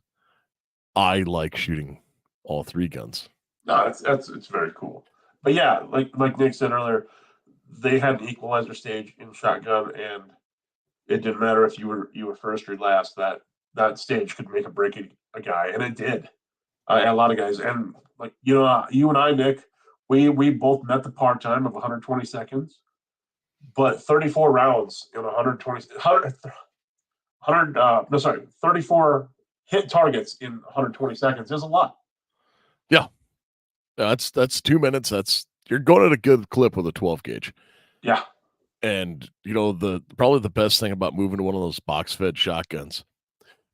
I like shooting all three guns. No, it's very cool. But yeah, like Nick said earlier, they had an equalizer stage in shotgun, and it didn't matter if you were first or last. That stage could make or break a guy, and it did. A lot of guys, and like you and I, Nick, we both met the par time of 120 seconds, but 34 rounds in 34 hit targets in 120 seconds is a lot. Yeah, that's 2 minutes. You're going at a good clip with a 12 gauge. Yeah. And the probably the best thing about moving to one of those box fed shotguns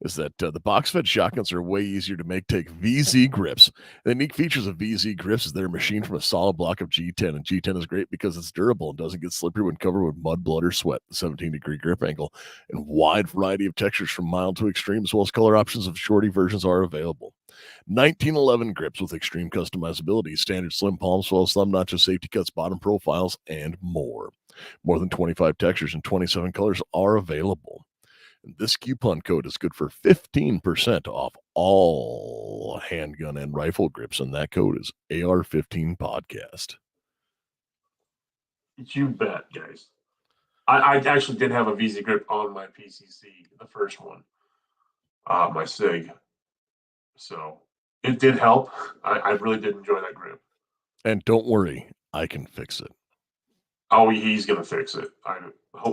is that the box fed shotguns are way easier to take VZ grips. The unique features of VZ grips is they're machined from a solid block of G10, and G10 is great because it's durable and doesn't get slippery when covered with mud, blood, or sweat. The 17-degree grip angle and wide variety of textures from mild to extreme, as well as color options of shorty versions are available. 1911 grips with extreme customizability, standard slim palms, well as thumb notches, safety cuts, bottom profiles, and more. More than 25 textures and 27 colors are available. And this coupon code is good for 15% off all handgun and rifle grips, and that code is AR-15 podcast. You bet, guys. I actually did have a VZ grip on my PCC, the first one, my SIG. So it did help. I really did enjoy that grip. And don't worry, I can fix it. Oh, he's gonna fix it.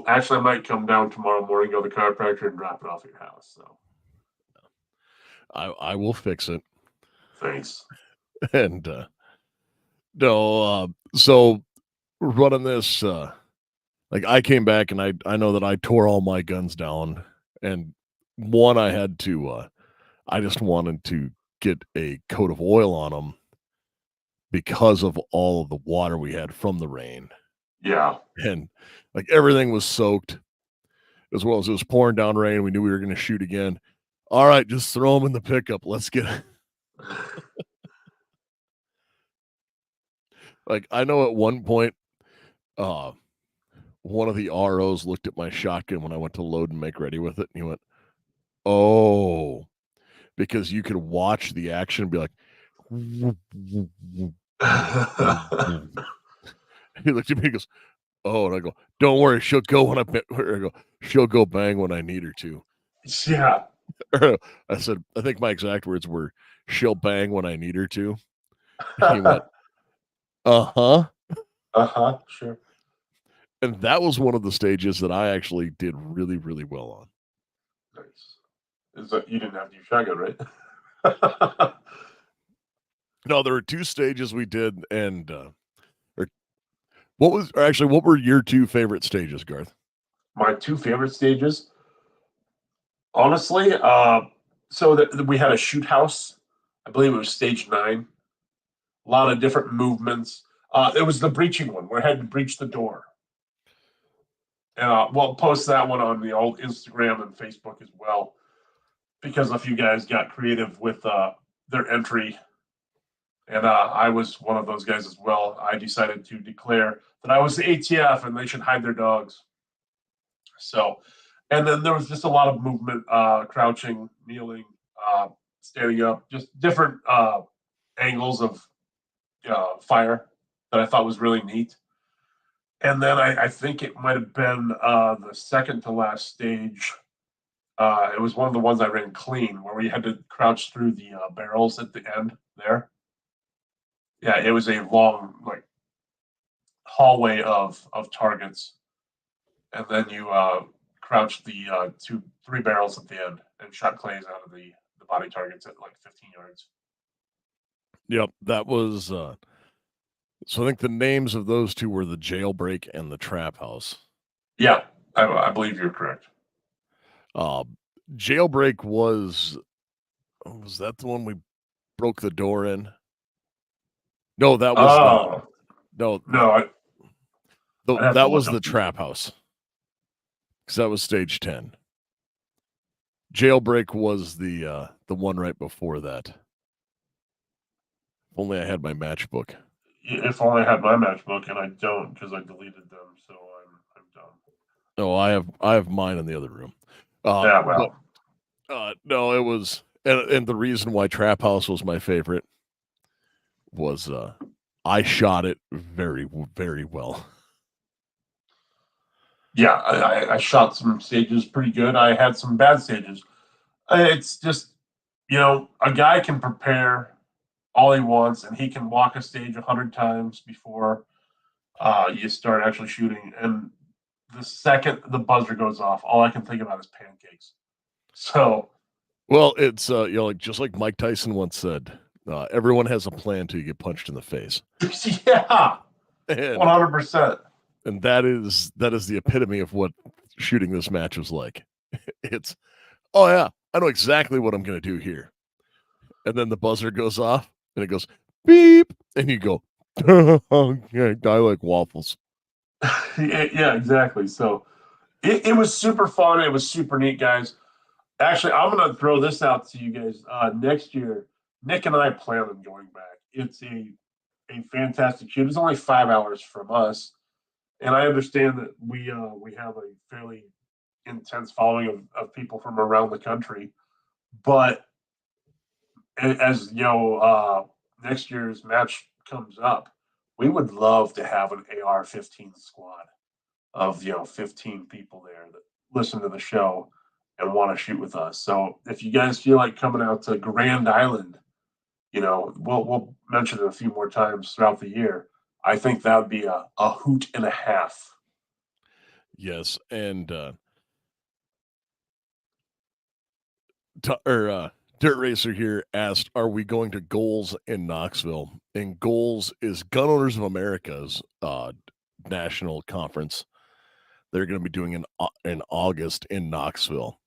Actually, I might come down tomorrow morning, go to the chiropractor, and drop it off at your house. So I will fix it. thanks. And no, so running this, like I came back and I know that I tore all my guns down, and one I had to, I just wanted to get a coat of oil on them because of all of the water we had from the rain. Yeah. And like everything was soaked as well as it was pouring down rain. We knew we were going to shoot again. All right, just throw them in the pickup. Let's get it. Like I know at one point, one of the ROs looked at my shotgun when I went to load and make ready with it, and he went, "Oh," because you could watch the action and be like, he looked at me and goes, "Oh," and I go, "Don't worry, she'll go when I go, she'll go bang when I need her to." Yeah. I said, I think my exact words were, "She'll bang when I need her to." He went, Uh-huh. Sure. And that was one of the stages that I actually did really, really well on. Nice. Is that you didn't have to use shotgun, right? No, there were 2 stages we did, and, or what were your 2 favorite stages, Garth? My two favorite stages, honestly, we had a shoot house. I believe it was stage 9. A lot of different movements. It was the breaching one where I had to breach the door. We'll post that one on the old Instagram and Facebook as well, because a few guys got creative with their entry, and I was one of those guys as well. I decided to declare that I was the ATF and they should hide their dogs. So, and then there was just a lot of movement, crouching, kneeling, uh, standing up, just different angles of fire that I thought was really neat. And then I think it might have been the second to last stage. It was one of the ones I ran clean, where we had to crouch through the barrels at the end there. Yeah, it was a long like hallway of targets, and then you crouched the 3 barrels at the end and shot clays out of the body targets at like 15 yards. Yep, that was, so I think the names of those 2 were the Jailbreak and the Trap House. Yeah, I believe you're correct. Uh, Jailbreak was that the one we broke the door in? No, that was Oh no, no, I'd have to that look was up the the. Trap House, because that was stage 10. Jailbreak was the one right before that. If only I had my matchbook. If only I had my matchbook, and I don't because I deleted them, so I'm done. No, I have mine in the other room. Yeah, But well, no, it was, and the reason why Trap House was my favorite was I shot it very, very well. yeah, I shot some stages pretty good. I had some bad stages. It's just, a guy can prepare all he wants, and he can walk a stage 100 times before you start actually shooting. And the second the buzzer goes off, all I can think about is pancakes. So, Well, it's like just like Mike Tyson once said, everyone has a plan till you get punched in the face, yeah, and 100%. that is the epitome of what shooting this match was like. It's, oh yeah, I know exactly what I'm going to do here, and then the buzzer goes off, and it goes beep, and you go, okay, I like waffles. Yeah, exactly. So it was super fun. It was super neat, guys. Actually, I'm going to throw this out to you guys. Next year, Nick and I plan on going back. It's a fantastic shoot. It's only 5 hours from us, and I understand that we have a fairly intense following of people from around the country. But as next year's match comes up, we would love to have an AR-15 squad of 15 people there that listen to the show and want to shoot with us. So if you guys feel like coming out to Grand Island, we'll mention it a few more times throughout the year. I think that would be a hoot and a half. Yes, and Dirt Racer here asked, "Are we going to Goals in Knoxville?" And Goals is Gun Owners of America's national conference. They're going to be doing in August in Knoxville.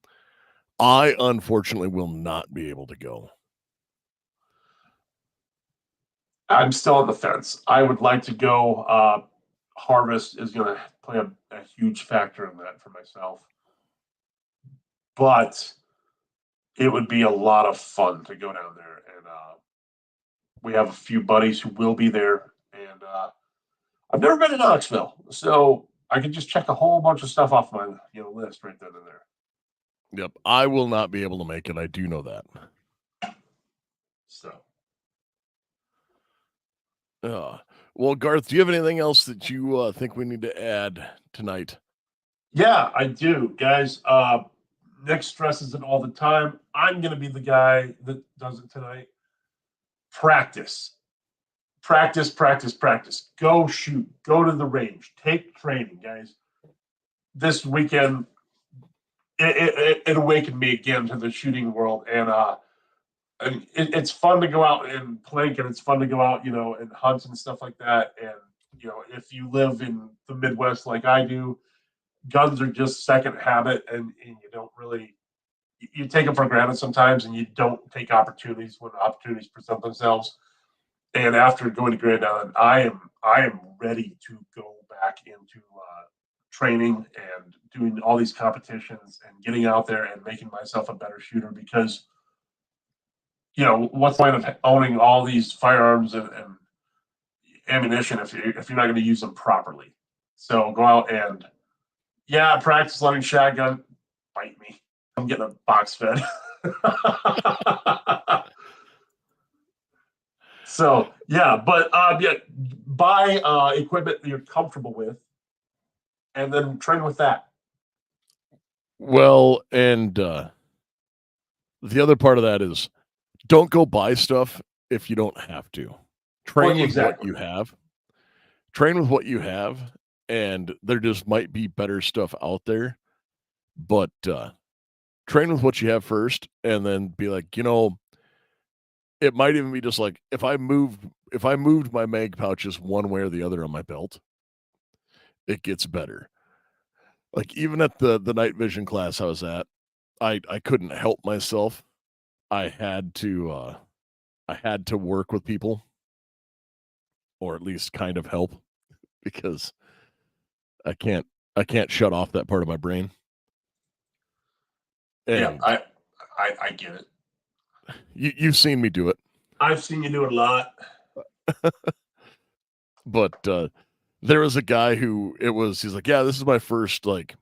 I unfortunately will not be able to go. I'm still on the fence. I would like to go. Harvest is going to play a huge factor in that for myself, but it would be a lot of fun to go down there. And we have a few buddies who will be there. And I've never been to Knoxville, so I can just check a whole bunch of stuff off my list right then and there. Yep, I will not be able to make it. I do know that. So Well, Garth, do you have anything else that you think we need to add tonight? yeah, I do, guys. Nick stresses it all the time. I'm going to be the guy that does it tonight. Practice. practice, practice, practice. Go shoot. Go to the range. Take training, guys. This weekend, it awakened me again to the shooting world, and it's fun to go out and plank, and it's fun to go out, and hunt and stuff like that. And if you live in the Midwest like I do, guns are just second habit, and you don't really you take them for granted sometimes, and you don't take opportunities when opportunities present themselves. And after going to Grand Island, I am ready to go back into training and doing all these competitions and getting out there and making myself a better shooter, because what's the point of owning all these firearms and ammunition if you're not going to use them properly? So go out and practice loading shotgun. Bite me. I'm getting a box fed. So but buy equipment that you're comfortable with, and then train with that. Well, and the other part of that is, don't go buy stuff if you don't have to. Train with what you have. Train with what you have, and there just might be better stuff out there. But train with what you have first, and then be like, it might even be just like, if I moved my mag pouches one way or the other on my belt, it gets better. Like, even at the night vision class I was at, I couldn't help myself. I had to work with people, or at least kind of help, because I can't shut off that part of my brain. And I get it. You've seen me do it. I've seen you do it a lot. But there was a guy he's like, yeah, this is my first like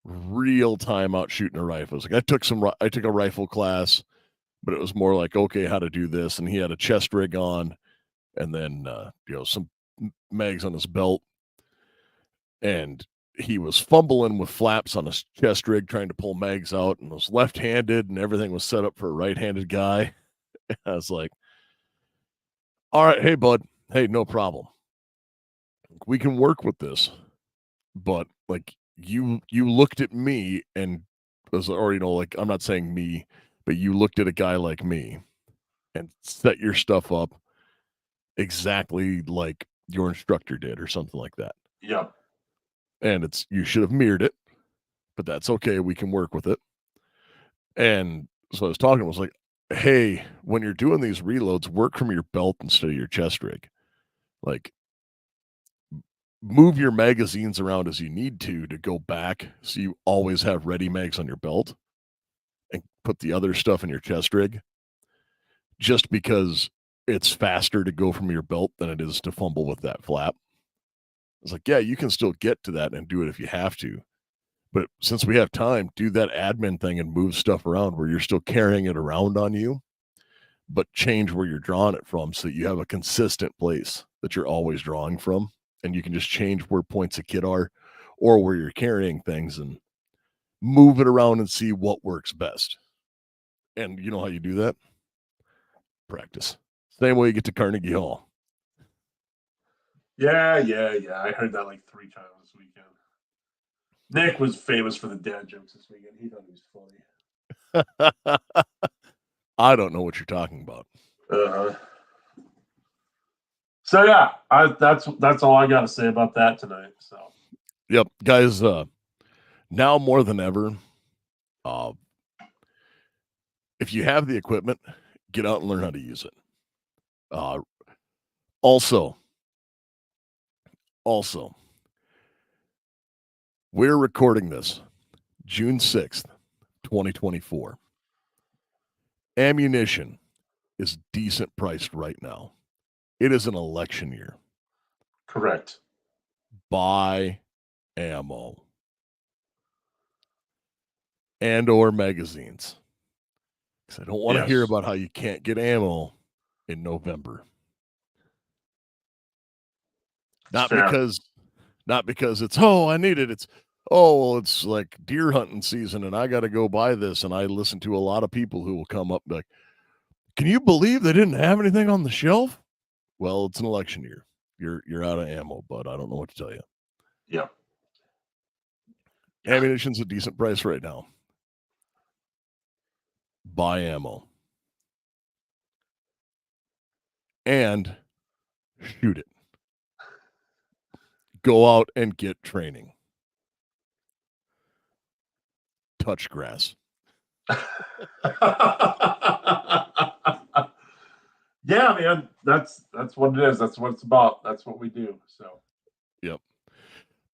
real time out shooting a rifle. It's like, I took a rifle class, but it was more like, okay, how to do this. And he had a chest rig on, and then some mags on his belt, and he was fumbling with flaps on his chest rig trying to pull mags out, and was left-handed, and everything was set up for a right-handed guy. I was like, all right, hey bud, hey, no problem, we can work with this. But like, you looked at me and was, or like, I'm not saying me, but you looked at a guy like me and set your stuff up exactly like your instructor did, or something like that. Yep. And you should have mirrored it, but that's okay. We can work with it. And so I was talking, I was like, hey, when you're doing these reloads, work from your belt instead of your chest rig. Like, move your magazines around as you need to go back, so you always have ready mags on your belt, and put the other stuff in your chest rig, just because it's faster to go from your belt than it is to fumble with that flap. It's like, yeah, you can still get to that and do it if you have to. But since we have time, do that admin thing and move stuff around where you're still carrying it around on you, but change where you're drawing it from, so that you have a consistent place that you're always drawing from, and you can just change where points of kit are, or where you're carrying things, and move it around and see what works best. And you know how you do that? Practice. Same way you get to Carnegie Hall. Yeah. I heard that like 3 times this weekend. Nick was famous for the dad jokes this weekend. He thought he was funny. I don't know what you're talking about. So that's all I got to say about that tonight. So, yep, guys. Now more than ever, if you have the equipment, get out and learn how to use it. Also, we're recording this June 6th, 2024. Ammunition is decent priced right now. It is an election year. Correct. Buy ammo and/or magazines. Because I don't want to hear about how you can't get ammo in November. Not because it's, oh, I need it. It's, oh, well, it's like deer hunting season and I got to go buy this. And I listen to a lot of people who will come up like, can you believe they didn't have anything on the shelf? Well, it's an election year. You're out of ammo, but I don't know what to tell you. Yeah. Ammunition's a decent price right now. Buy ammo. And shoot it. Go out and get training. Touch grass. Yeah, man. That's what it is. That's what it's about. That's what we do. So. Yep.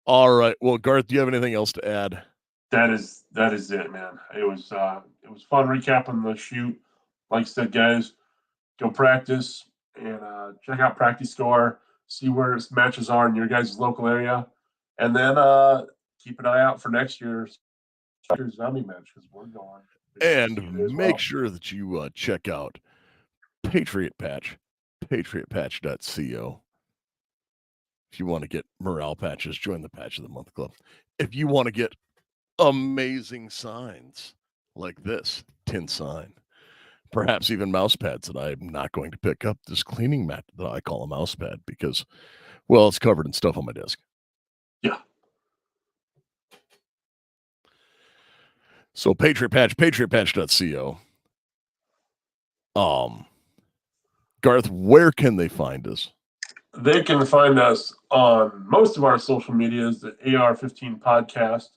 All right. Well, Garth, do you have anything else to add? That is it, man. It was fun recapping the shoot. Like I said, guys, go practice and check out Practice Score. See where matches are in your guys' local area, and then keep an eye out for next year's zombie match because we're going. And make sure that you check out Patriot Patch, patriotpatch.co. If you want to get morale patches, join the Patch of the Month Club. If you want to get amazing signs like this tin sign, perhaps even mouse pads that I'm not going to pick up, this cleaning mat that I call a mouse pad because, well, it's covered in stuff on my desk. Yeah. So Patriot Patch, patriotpatch.co. Garth, where can they find us? They can find us on most of our social medias, the AR-15 podcast.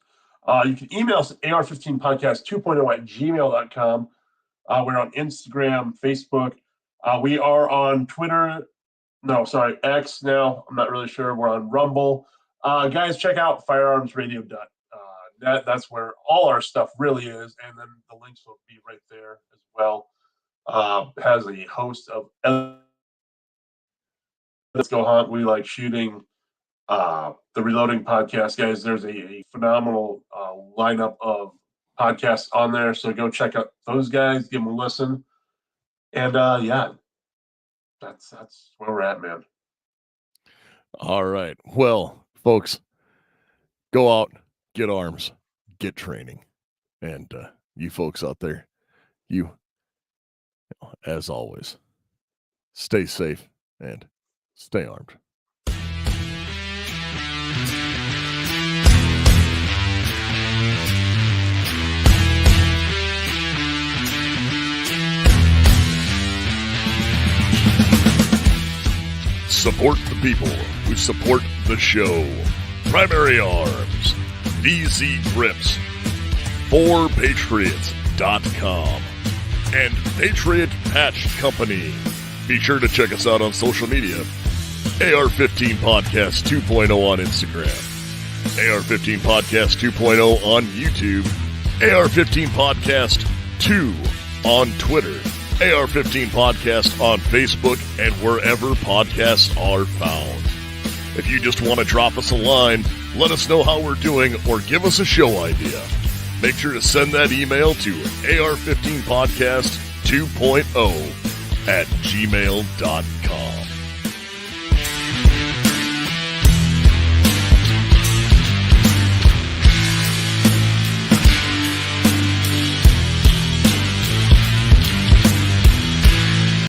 You can email us at AR-15podcast 2.0 at gmail.com. We're on Instagram, Facebook. We are on Twitter. No, sorry, X now. I'm not really sure. We're on Rumble. Guys, check out firearmsradio.net. That's where all our stuff really is. And then the links will be right there as well. Has a host of Let's Go Hunt. We like shooting. The Reloading podcast, guys. There's a phenomenal lineup of podcasts on there. So go check out those guys, give them a listen. And yeah, that's where we're at, man. All right. Well, folks, go out, get arms, get training. And you folks out there, you, as always, stay safe and stay armed. Support the people who support the show. Primary Arms, VZ Grips, 4patriots.com, and Patriot Patch Company. Be sure to check us out on social media. AR-15 Podcast 2.0 on Instagram. AR-15 Podcast 2.0 on YouTube. AR-15 Podcast 2 on Twitter. AR-15 Podcast on Facebook and wherever podcasts are found. If you just want to drop us a line, let us know how we're doing, or give us a show idea. Make sure to send that email to AR-15podcast 2.0 at gmail.com.